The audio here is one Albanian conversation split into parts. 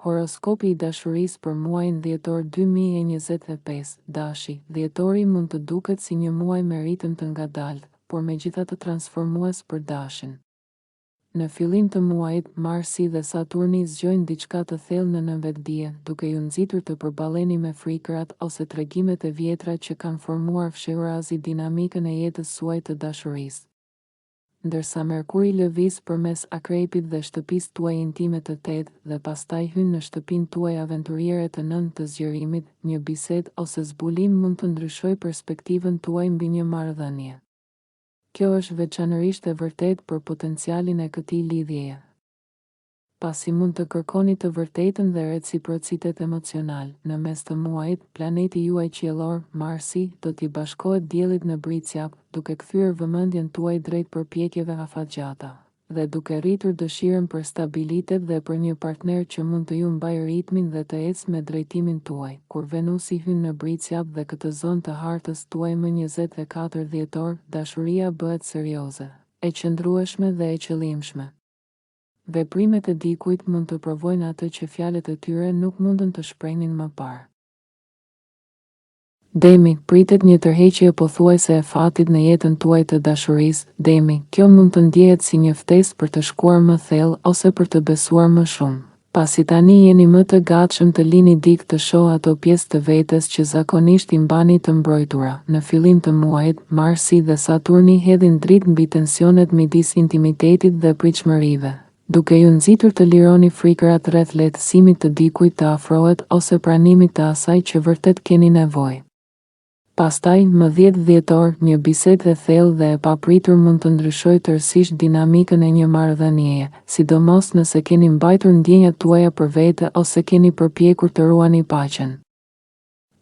Horoskopi i dashurisë për muajin dhjetor 2025. Dashi, dhjetori mund të duket si një muaj me ritëm të ngadaltë, por megjithatë transformues për dashin. Në fillim të muajit, Marsi dhe Saturni zgjojnë diçka të thellë në vetdije, duke ju nxitur të përballeni me frikërat ose tregimet e vjetra që kanë formuar fshehurazi dinamikën e jetës suaj të dashurisë. Ndërsa Merkuri lëviz përmes akrepit dhe shtëpisë tuaj intime të 8 dhe pastaj hyn në shtëpinë tuaj aventuriere të 9 të zgjerimit, një bisedë ose zbulim mund të ndryshojë perspektivën tuaj mbi një marrëdhënie. Kjo është veçanërisht e vërtetë për potencialin e këtij lidhjeje, pasi mund të kërkoni të vërtetën dhe reciprocitet emocional. Në mes të muajit, planeti juaj qiellor, Marsi, do t'i bashkohet diellit në Bricjap, duke kthyer vëmendjen tuaj drejt përpjekjeve afatgjata, dhe duke rritur dëshirën për stabilitet dhe për një partner që mund të ju mbajë ritmin dhe të ecë me drejtimin tuaj. Kur Venusi hyn në Bricjap dhe këtë zonë të hartës tuaj më 24 dhjetor, dashuria bëhet serioze, e qëndrueshme dhe e qëllimshme. Veprimet e dikujt mund të provojnë atë që fjalët e tyre nuk mundën të shprehnin më parë. Demi, pritet një tërheqje pothuajse e fatit në jetën tuaj të dashurisë. Demi, kjo mund të ndjehet si një ftesë për të shkuar më thellë ose për të besuar më shumë. Pasi tani jeni më të gatshëm të lini dik të shoh ato pjesë të vetes që zakonisht i mbani të mbrojtura. Në fillim të muajit, Marsi dhe Saturni hedhin dritë mbi tensionet midis intimitetit dhe pritshmërive, duke ju nxitur të lironi frikërat rreth lehtësimit të dikujt të afrohet ose pranimit të asaj që vërtet keni nevojë. Pastaj, më 10 dhjetor, një bisedë e thellë dhe e papritur mund të ndryshojë tërësisht dinamikën e një marrëdhënieje, sidomos nëse keni mbajtur ndjenjat tuaja për vete ose keni përpjekur të ruani paqen.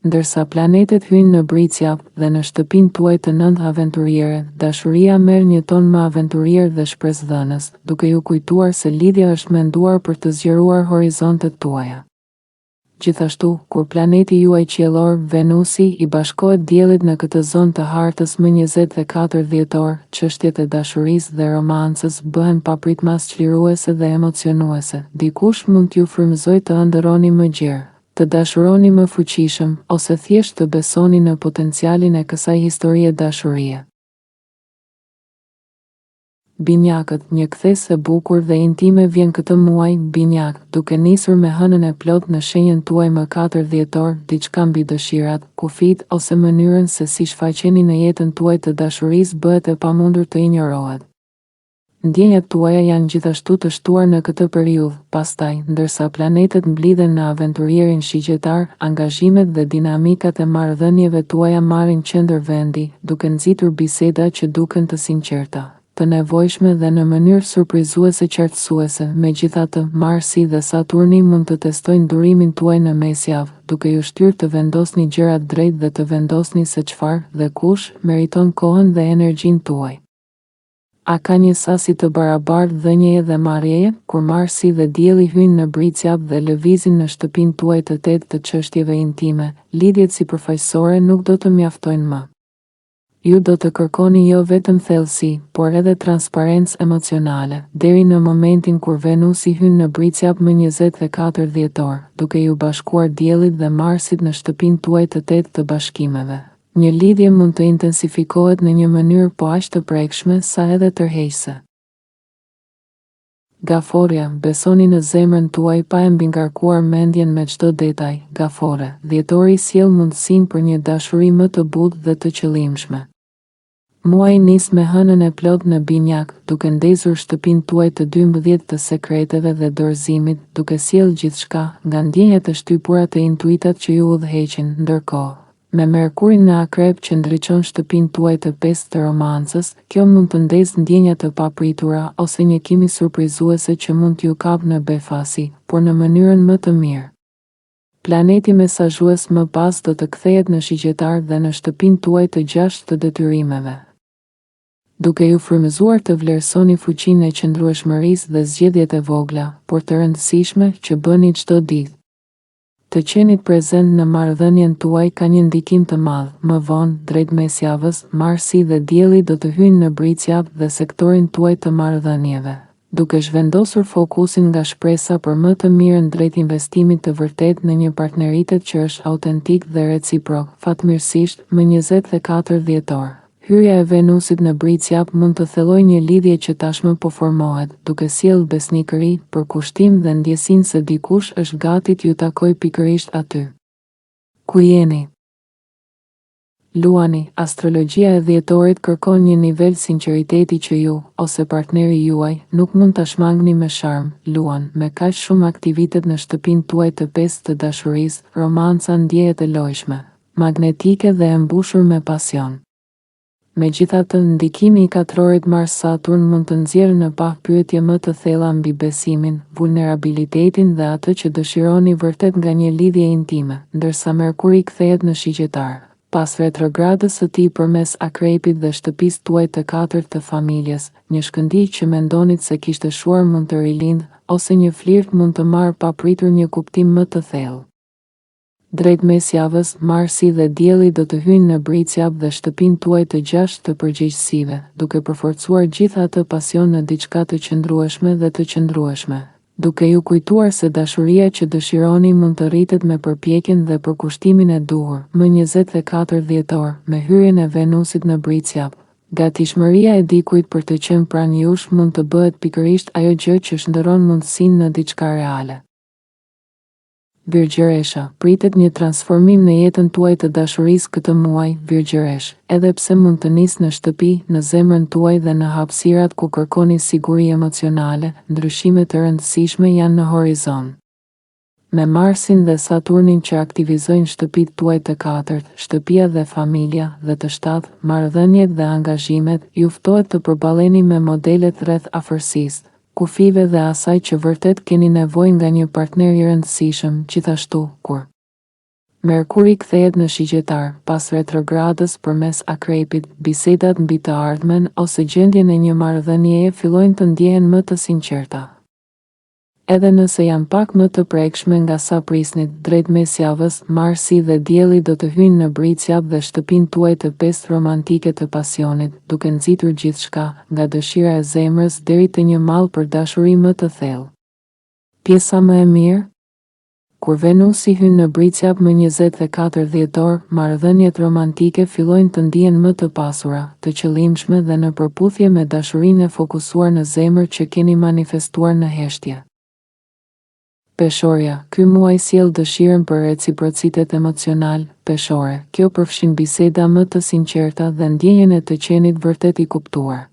Ndërsa planetet hyjnë në Bricjap dhe në shtëpinë tuaj të 9 aventuriere, dashuria merr një ton më aventurier dhe shpresdhënës, duke ju kujtuar se lidhja është menduar për të zgjeruar horizontet tuaja. Gjithashtu, kur planeti juaj qiellor, Venusi, i bashkohet diellit në këtë zonë të hartës më 24 dhjetor, çështjet e dashurisë dhe romancës bëhen papritmas çliruese dhe emocionuese. Dikush mund t'ju frymëzojë të ëndërroni më gjerë, të dashuroni më fuqishëm, ose thjesht të besoni në potencialin e kësaj historie dashurie. Binjakët, një kthes e bukur dhe intime vjen këtë muaj. Binjak, duke nisur me hënën e plot në shenjën tuaj më 4 dhjetor, diçka mbi dëshirat, kufit ose mënyrën se si shfaqeni në jetën tuaj të dashurisë bëhet e pamundur të injorohet. Ndjenjat tuaja janë gjithashtu të shtuar në këtë periudhë. Pastaj, ndërsa planetet mblidhen në aventurierin shigjetar, angazhimet dhe dinamikat e marrëdhënieve tuaja marrin qendër vendi, duke nxitur biseda që duken të sinqerta, të nevojshme dhe në mënyrë surprizuese qartësuese. Megjithatë, Marsi dhe Saturni mund të testojnë durimin tuaj në mesjavë, duke ju shtyrë të vendosni gjërat drejt dhe të vendosni se çfarë dhe kush meriton kohën dhe energjinë tuaj. A ka një sasi të barabartë dhënjeje dhe marrjeje? Kur Marsi dhe Dielli hyjnë në Bricjap dhe lëvizin në shtëpinë tuaj të 8 të çështjeve intime, lidhjet sipërfaqësore nuk do të mjaftojnë më. Ju do të kërkoni jo vetëm thellësi, por edhe transparencë emocionale, deri në momentin kur Venusi hyn në Bricjap më 24 dhjetor, duke ju bashkuar Diellit dhe Marsit në shtëpinë tuaj të 8 të bashkimeve. Një lidhje mund të intensifikohet në një mënyrë po aq të prekshme sa edhe tërheqëse. Gaforja, besoni në zemrën tuaj pa e mbingarkuar mendjen me çdo detaj. Gafore, dhjetori sjell mundësinë për një dashuri më të butë dhe të qëllimshme. Muaji nis me hënën e plot në Binjak, duke ndezur shtëpinë tuaj të 12 të sekreteve dhe dorëzimit, duke sjellë gjithçka, nga ndjenjat e shtypura të intuitat që ju udhëheqin. Ndërkohë, me Merkurin në akrep që ndriçon shtëpinë tuaj të 5 të romancës, kjo mund të ndezë ndjenja të papritura ose një kimi surprizuese që mund t'ju kapë në befasi, por në mënyrën më të mirë. Planeti mesazhues më pas do të kthehet në shigjetar dhe në shtëpinë tuaj të 6 të detyrimeve, duke ju frymëzuar të vlerësoni fuqinë e qëndrueshmërisë dhe zgjedhjet e vogla, por të rëndësishme që bëni çdo ditë. Të qenit prezent në marrëdhënien tuaj ka një ndikim të madh. Më vonë, drejt mesjavës, Marsi dhe Dielli do të hyjnë në Bricjap dhe sektorin tuaj të marrëdhënieve, duke zhvendosur fokusin nga shpresa për më të mirën drejt investimit të vërtet në një partneritet që është autentik dhe reciprok. Fatmirësisht, më 24 dhjetor. Hyrja e Venusit në Bricjap mund të thellojë një lidhje që tashmë po formohet, duke sjellë besnikëri, përkushtim dhe ndjesinë se dikush është gati t'ju takojë pikërisht aty ku jeni. Luani, astrologjia e dhjetorit kërkon një nivel sinqeriteti që ju, ose partneri juaj, nuk mund ta shmangni me sharm. Luan, me kaq shumë aktivitet në shtëpinë tuaj të pestë të dashurisë, romanca ndjehet e lojshme, magnetike dhe e mbushur me pasion. Megjithatë, ndikimi i katrorit Mars-Saturn mund të nxjerrë në pa pyetje më të thella mbi besimin, vulnerabilitetin dhe atë që dëshironi vërtet nga një lidhje intime, ndërsa Merkuri kthehet në shigjetar. Pas retrogradës së tij përmes akrepit dhe shtëpisë tuaj të katërt të familjes, një shkëndij që mendonit se kishte shuar mund të rilindë, ose një flirt mund të marrë papritur një kuptim më të thellë. Drejt mesjavës, Marsi dhe Dielli do të hyjnë në Bricjap dhe shtëpinë tuaj të 6 të përgjegjësive, duke përforcuar gjithë atë pasion në diçka të qëndrueshme dhe të qëndrueshme, duke ju kujtuar se dashuria që dëshironi mund të rritet me përpjekjen dhe përkushtimin e duhur. Më 24 dhjetor, me hyrjen e Venusit në Bricjap, gatishmëria e dikujt për të qenë pranë jush mund të bëhet pikërisht ajo gjë që shndërron mundësinë në diçka reale. Virgjëresha, pritet një transformim në jetën tuaj të dashurisë këtë muaj, Virgjëresh, edhe pse mund të nisë në shtëpi, në zemrën tuaj dhe në hapësirat ku kërkoni siguri emocionale, ndryshime të rëndësishme janë në horizon. Me Marsin dhe Saturnin që aktivizojnë shtëpitë tuaj të katërt, shtëpia dhe familja, dhe të shtatë, marrëdhëniet dhe angazhimet, ju ftohet të përballeni me modelet rreth afërsisë, kufive dhe asaj që vërtet keni nevojë nga një partner i rëndësishëm, gjithashtu kur Merkuri kthehet në shigjetar, pas retrogradës përmes akrepit, bisedat mbi të ardhmen ose gjendjen e një marrëdhënieje fillojnë të ndjehen më të sinqerta. Edhe nëse janë pak më të prekshme nga sa prisnit, drejt mesjavës, Marsi dhe Dielli do të hyjnë në Bricjap dhe shtëpinë tuaj të pestë romantike të pasionit, duke nxitur gjithçka, nga dëshira e zemrës deri te një mall për dashuri më të thellë. Pjesa më e mirë? Kur Venusi hyn në Bricjap më 24 dhjetor, marrëdhëniet romantike fillojnë të ndihen më të pasura, të qëllimshme dhe në përputhje me dashurinë e fokusuar në zemër që keni manifestuar në heshtje. Peshorja, ky muaj sjell dëshirën për reciprocitet emocional. Peshore, kjo përfshin biseda më të sinqerta dhe ndjenjen e të qenit vërtet i kuptuar.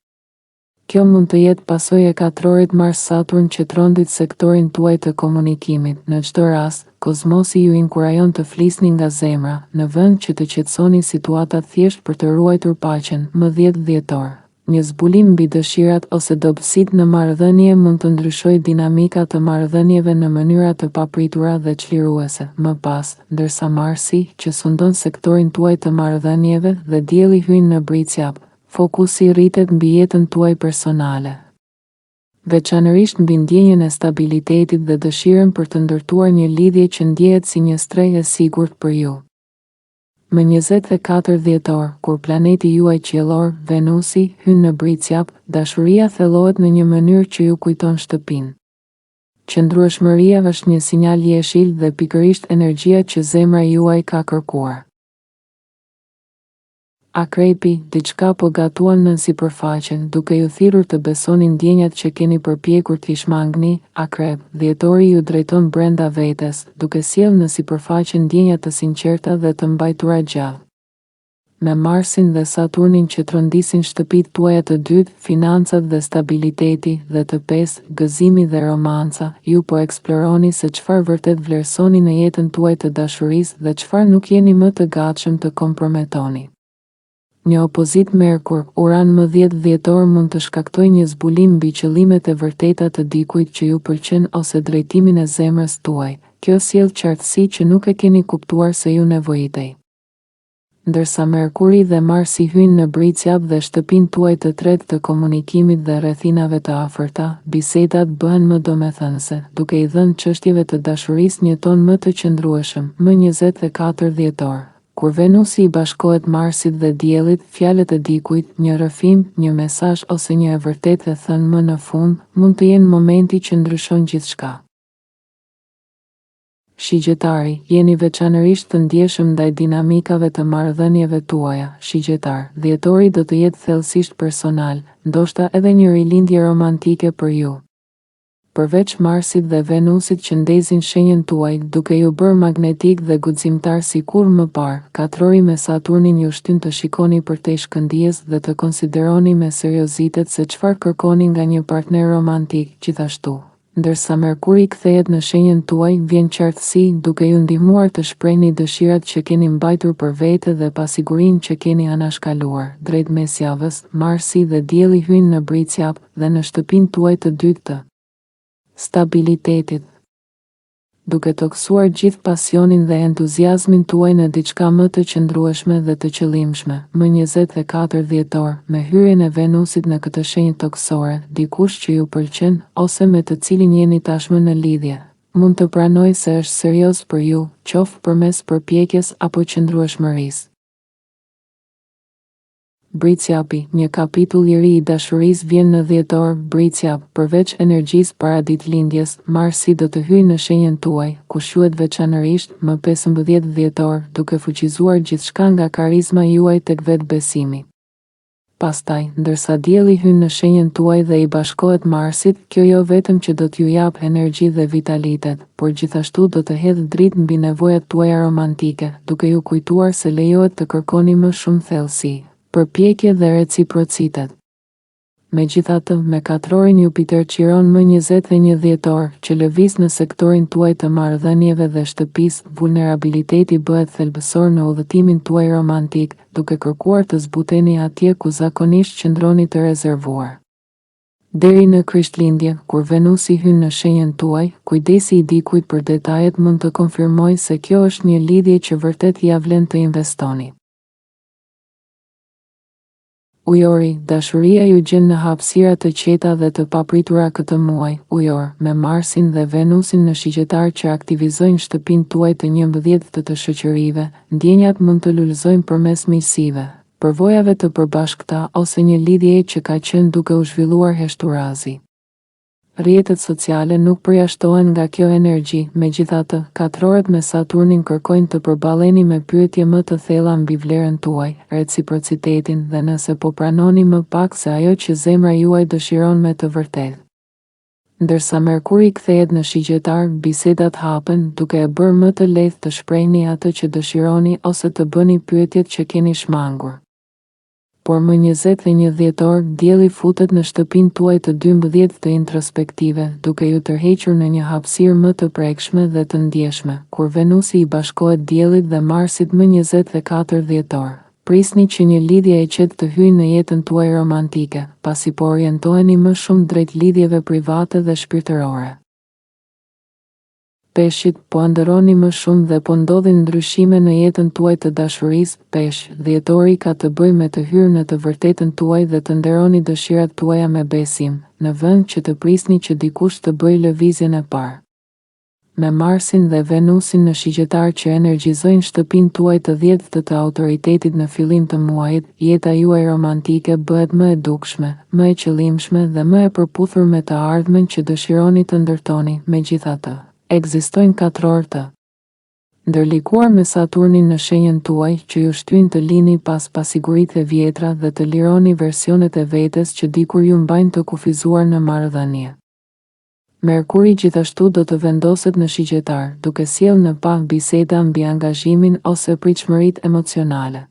Kjo mund të jetë pasojë e katrorit Mars-Saturn që trondit sektorin tuaj të komunikimit. Në çdo rast, kozmosi ju inkurajon të flisni nga zemra, në vend që të qetësoni situatat thjesht për të ruajtur paqen. Më 10 dhjetor. Një zbulim mbi dëshirat ose dobësitë në marrëdhënie mund të ndryshojë dinamikat të marrëdhënieve në mënyra të papritura dhe çliruese. Më pas, ndërsa Marsi, që sundon sektorin tuaj të marrëdhënieve dhe Dielli hyjnë në Bricjap, fokusi rritet mbi jetën tuaj personale. Veçanërisht mbi ndjenjen e stabilitetit dhe dëshirën për të ndërtuar një lidhje që ndjehet si një strehë e sigurt për ju. Më 24 dhjetor, kur planeti juaj qiellor, Venusi, hyn në Bricjap, dashuria thellohet në një mënyrë që ju kujton shtëpinë. Qëndrueshmëria është një sinjal jeshil dhe pikërisht energjia që zemra juaj ka kërkuar. Akrepi, diçka po gatuan në sipërfaqe, duke ju thirrur të besoni ndjenjat që keni përpjekur t'i shmangni. Akrep, dhjetori ju drejton brenda vetes, duke sjellë në sipërfaqe ndjenja të sinqerta dhe të mbajtura gjallë. Me Marsin dhe Saturnin që trondisin shtëpitë tuaja të dytë, financat dhe stabiliteti, dhe të pestë, gëzimi dhe romanca, ju po eksploroni se çfarë vërtet vlerësoni në jetën tuaj të dashurisë dhe çfarë nuk jeni më të gatshëm të komprometoni. Një opozit Merkur, Uran më 10 dhjetor mund të shkaktojë një zbulim mbi qëllimet e vërteta të dikujt që ju pëlqen ose drejtimin e zemrës tuaj. Kjo sjell qartësi që nuk e keni kuptuar se ju nevojitej. Ndërsa Merkuri dhe Marsi hyjnë në Bricjap dhe shtëpinë tuaj të tretë të komunikimit dhe rrethinave të afërta, bisedat bëhen më domethënëse, duke i dhënë çështjeve të dashurisë një ton më të qëndrueshëm. Më 24 dhjetor. Kur Venusi i bashkohet Marsit dhe Diellit, fjalët e dikujt, një rrëfim, një mesazh ose një e vërtetë e thënë më në fund, mund të jenë momenti që ndryshon gjithçka. Shigjetari, jeni veçanërisht të ndjeshëm ndaj dinamikave të marrëdhënieve tuaja. Shigjetar, dhjetori do të jetë thellësisht personal, ndoshta edhe një rilindje romantike për ju. Përveç Marsit dhe Venusit që ndezin shenjën tuaj, duke ju bërë magnetik dhe guximtar si kur më parë, katrori me Saturnin ju shtyn të shikoni përtej shkëndijës dhe të konsideroni me seriozitet se çfarë kërkoni nga një partner romantik. Gjithashtu, ndërsa Merkuri kthehet në shenjën tuaj, vjen qartësi, duke ju ndihmuar të shprehni dëshirat që keni mbajtur për vete dhe pasigurinë që keni anashkaluar. Drejt mesjavës, Marsi dhe Dielli hyjnë në Bricjap dhe në shtëpinë tuaj të dytë të stabilitetit, duke toksuar gjithë pasionin dhe entuziazmin tuaj në diçka më të qëndrueshme dhe të qëllimshme. Më 24 dhjetor, me hyrjen e Venusit në këtë shenjë toksore, dikush që ju pëlqen ose me të cilin jeni tashmë në lidhje, mund të pranoj se është serioz për ju, qoftë përmes përpjekjes apo qëndrueshmërisë. Bricjapi, një kapitull i ri i dashurisë vjen në dhjetor. Bricjap, përveç energjisë para ditëlindjes, Marsi do të hyjë në shenjën tuaj, ku quhet veçanërisht më 15 dhjetor, duke fuqizuar gjithçka nga karizma juaj tek vetbesimi. Pastaj, ndërsa Dielli hyn në shenjën tuaj dhe i bashkohet Marsit, kjo jo vetëm që do t'ju jap energji dhe vitalitet, por gjithashtu do të hedhë dritë mbi nevojat tuaja romantike, duke ju kujtuar se lejohet të kërkoni më shumë thellësi, përpjekje dhe reciprocitet. Megjithatë, me katrorin Jupiter Qiron më 21 dhjetor, që lëviz në sektorin tuaj të marrëdhënieve dhe shtëpisë, vulnerabiliteti bëhet thelbësor në udhëtimin tuaj romantik, duke kërkuar të zbuteni atje ku zakonisht qëndroni të rezervuar. Deri në Krishtlindje, kur Venusi hyn në shenjën tuaj, kujdesi i dikujt për detajet mund të konfirmojë se kjo është një lidhje që vërtet ia vlen të investoni. Ujori, dashuria ju gjen në hapësira të qeta dhe të papritura këtë muaj. Ujor, me Marsin dhe Venusin në shigjetar që aktivizojnë shtëpinë tuaj të 11 të shoqërive, ndjenjat mund të lulëzojnë përmes miqësive, përvojave të përbashkëta ose një lidhje që ka qenë duke u zhvilluar heshturazi. Rrjetet sociale nuk përjashtohen nga kjo energji, megjithatë, katrorët me Saturnin kërkojnë të përballeni me pyetje më të thella mbi vlerën tuaj, reciprocitetin dhe nëse po pranoni më pak se ajo që zemra juaj dëshiron me të vërtetë. Ndërsa Merkuri kthehet në shigjetar, bisedat hapen, duke e bërë më të lehtë të shprehni atë që dëshironi ose të bëni pyetjet që keni shmangur. Por më 21 dhjetor, Dielli futet në shtëpinë tuaj të 12 të introspektive, duke ju tërhequr në një hapësirë më të prekshme dhe të ndjeshme. Kur Venusi i bashkohet Diellit dhe Marsit më 24 dhjetor, prisni që një lidhje e qetë të hyjë në jetën tuaj romantike, pasi po orientoheni më shumë drejt lidhjeve private dhe shpirtërore. Peshqit, po ëndërroni më shumë dhe po ndodhin ndryshime në jetën tuaj të dashurisë. Peshq, dhjetori ka të bëjë me të hyrë në të vërtetën tuaj dhe të nderoni dëshirat tuaja me besim, në vend që të prisni që dikush të bëjë lëvizjen e parë. Me Marsin dhe Venusin në shigjetar që energjizojnë shtëpinë tuaj të 10 të autoritetit në fillim të muajit, jeta juaj romantike bëhet më e dukshme, më e qëllimshme dhe më e përputhur me të ardhmen që dëshironi të ndërtoni. Megjithatë, ekzistojnë katror të ndërlikuar me Saturnin në shenjën tuaj që ju shtyn të lini pas pasiguritë e vjetra dhe të lironi versionet e vetes që dikur ju mbajnë të kufizuar në marrëdhënie. Merkuri gjithashtu do të vendoset në shigjetar, duke sjellë në pa biseda mbi angazhimin ose pritshmëritë emocionale.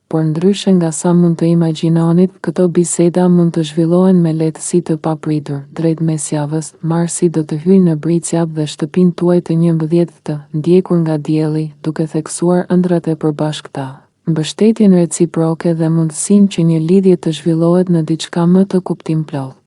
Por ndryshe nga sa mund të imagjinonit, këto biseda mund të zhvillohen me lehtësi të papritur. Drejt mesjavës, Marsi do të hyjë në Bricjap dhe shtëpinë tuaj të 11 të ndjekur nga Dielli, duke theksuar ëndrat e përbashkëta, mbështetjen reciproke dhe mundësinë që një lidhje të zhvillohet në diçka më të kuptimplot.